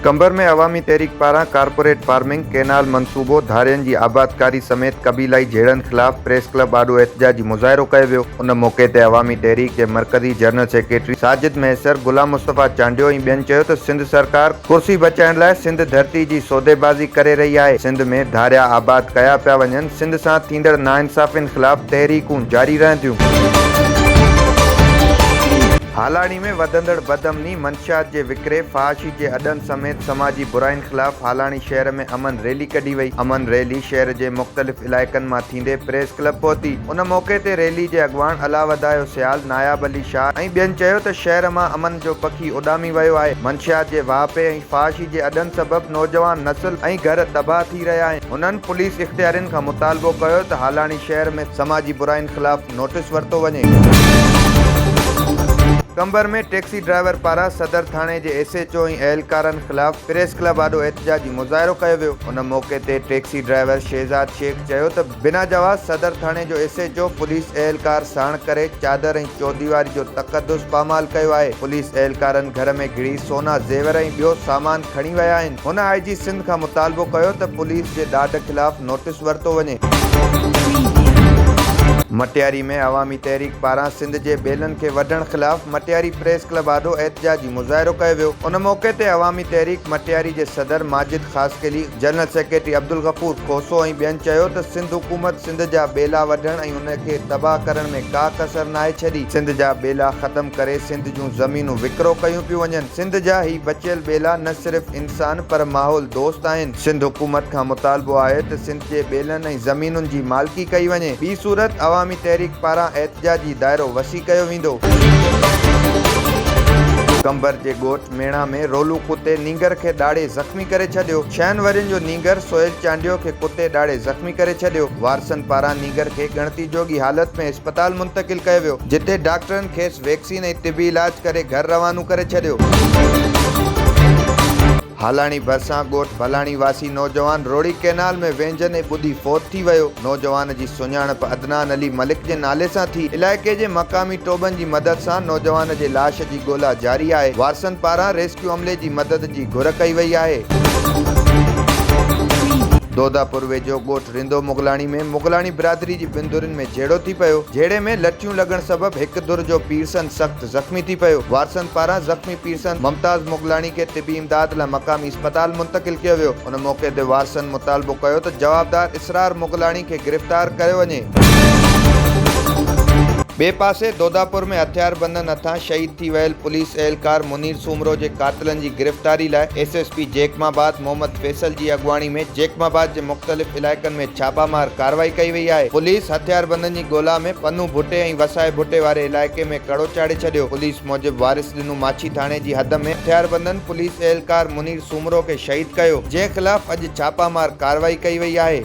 कंबर में अवामी तहरीक पारां कारपोरेट फार्मिंग केनाल मंसूबो धारियनि जी आबादकारी समेत क़बीलाई झेड़नि ख़िलाफ़ प्रेस क्लब आॾो एहतजाजी मुज़ाहिरो कयो वियो। उन मौक़े ते अवामी तहरीक जे मरकज़ी जनरल सेक्रेटरी साजिद मैसर, गुलाम मुस्तफ़ा चांडियो ऐं ॿियनि चयो त सिंध सरकार कुर्सी बचाइण लाइ सिंध धरती जी सौदेबाज़ी करे रही आहे। सिंध में धारिया आबाद कया पिया वञनि। सिंध सां थींदड़ नाइंसाफ़ियुनि ख़िलाफ़ तहरीकूं जारी रहंदियूं। हालाणी में वधंदड़ बदअमनी, मंशियात जे विकिरे, फहाशी जे अॾनि समेत समाजी बुराइनि ख़िलाफ़ हालाणी शहर में अमन रैली कढी वई। अमन रैली शहर जे मुख़्तलिफ़ इलाइक़नि मां थींदे प्रेस क्लब पहुती। उन मौक़े ते रैली जे अॻुवाण अलावदायो सियाल, नायाब अली शाह ऐं ॿियनि चयो त शहर मां अमन जो पखी उॾामी वियो आहे। मंशियात जे वाहपे ऐं फहाशी जे अॾनि सबबि नौजवान नस्ल ऐं घर तबाह थी रहिया आहिनि। उन्हनि पुलिस इख़्तियारियुनि खां मुतालबो कयो त हालाणी शहर में समाजी बुराइनि ख़िलाफ़ नोटिस वरितो वञे। कंबर में टैक्सी ड्राइवर पारां सदर थाणे जे SHO ऐं एहलकारनि ख़िलाफ़ प्रेस क्लब आॾो एहतजाजी मुज़ाहिरो कयो वियो। उन मौक़े ते टैक्सी ड्राइवर शहज़ाद शेख चयो त बिना जवाज़ सदर थाणे जो SHO पुलिस एहलकार साण करे चादर ऐं चौदीवारी जो तक़दुस पामाल कयो आहे। पुलिस एहलकारनि घर में घिड़ी सोना ज़ेवर ऐं ॿियो सामान खणी विया आहिनि। हुन IG सिंध खां मुतालबो कयो त पुलिस जे ॾाढ ख़िलाफ़ नोटिस वरितो वञे। मटियारी में अवामी तहरीक पारां सिंध जे ॿेलनि खे वढण ख़िलाफ़ मटियारी प्रेस क्लब आॾो एहतजाजी मुज़ाहिरो कयो वियो। उन मौक़े ते अवामी तहरीक मटियारी जे सदर माजिद ख़ासकेली, जनरल सेक्रेटरी अब्दुल गफूर खोसो ऐं ॿियनि चयो त सिंध हुकूमत सिंध जा ॿेला वढण ऐं उन खे तबाह करण में का कसर नाहे छॾी। सिंध जा ॿेला ख़तम करे सिंध जूं ज़मीनूं विकिरो कयूं पियूं वञनि। सिंध जा ही बचियल ॿेला न सिर्फ़ इंसान पर माहौल दोस्त आहिनि। सिंध हुकूमत खां मुतालबो आहे त सिंध जे ॿेलनि ऐं ज़मीनुनि जी मालिकी कई वञे। ॿी सूरत अवामी तहरीक पारां एहतजाजी दायरो वसी कयो वेंदो। कंबर जे ॻोठ मेणा में रोलू कुते नींगर खे ॾाढे ज़ख़्मी करे छॾियो। 6 वरियनि जो नींगर सोहेल चांडियो खे कुते ॾाढे ज़ख़्मी करे छॾियो। वारसनि पारां नींगर खे ॻणती जोगी हालत में इस्पताल मुंतक़िल कयो वियो, जिथे डॉक्टरनि खेसि वैक्सीन ऐं तिबी इलाज करे घर रवानो करे छॾियो। हालाणी भरिसां ॻोठ भलाणी वासी नौजवान रोड़ी केनाल में वेंझनि ऐं ॿुधी फोत थी वियो। नौजवान जी सुञाणप अदनान अली मलिक जे नाले सां थी। इलाइक़े जे मक़ामी टोबनि जी मदद सां नौजवान जे लाश जी ॻोल्हा जारी आहे। वारसनि पारां रेस्क्यू अमले जी मदद जी घुर कई वई आहे। दोदापुर वेझो ॻोठ रिंदो मुगलाणी में मुगलाणी बिरादरी जी ॿिनि धुरियुनि में झेड़ो थी पियो। झेड़े में लठियूं लॻण सबबि हिकु धुर जो पीरसन सख़्तु ज़ख़्मी थी पियो। वारसनि पारां ज़ख़्मी पीरसन ममताज़ मुगलाणी खे तिबी इमदाद लाइ मक़ामी इस्पताल मुंतक़िल कयो वियो। उन मौक़े ते वारसनि मुतालबो कयो त जवाबदार इसरार मुगलाणी खे गिरफ़्तार कयो वञे। ॿिए पासे दोदापुर में हथियारबंदनि हथां शहीद थी वियल पुलिस एहलकार मुनीर सूमरो जे क़ातिलनि जी गिरफ़्तारी लाइ SSP जेकमाबाद मोहम्मद फैसल जी अॻुवाणी में जेकमाबाद जे मुख़्तलिफ़ इलाइक़नि में छापामार कार्रवाई कई वई आहे। पुलिस हथियारबंदनि जी ॻोल्हा में पन्नू भुटे ऐं वसाए भुटे वारे इलाइक़े में कड़ो चाढ़े छॾियो। पुलिस मूजिबि वारिस ॾिनू माछी थाणे जी हद में हथियारबंदनि पुलिस एहलकार मुनीर सूमरो खे शहीद कयो, जंहिं ख़िलाफ़ अॼु छापामार कार्रवाई कई वई आहे।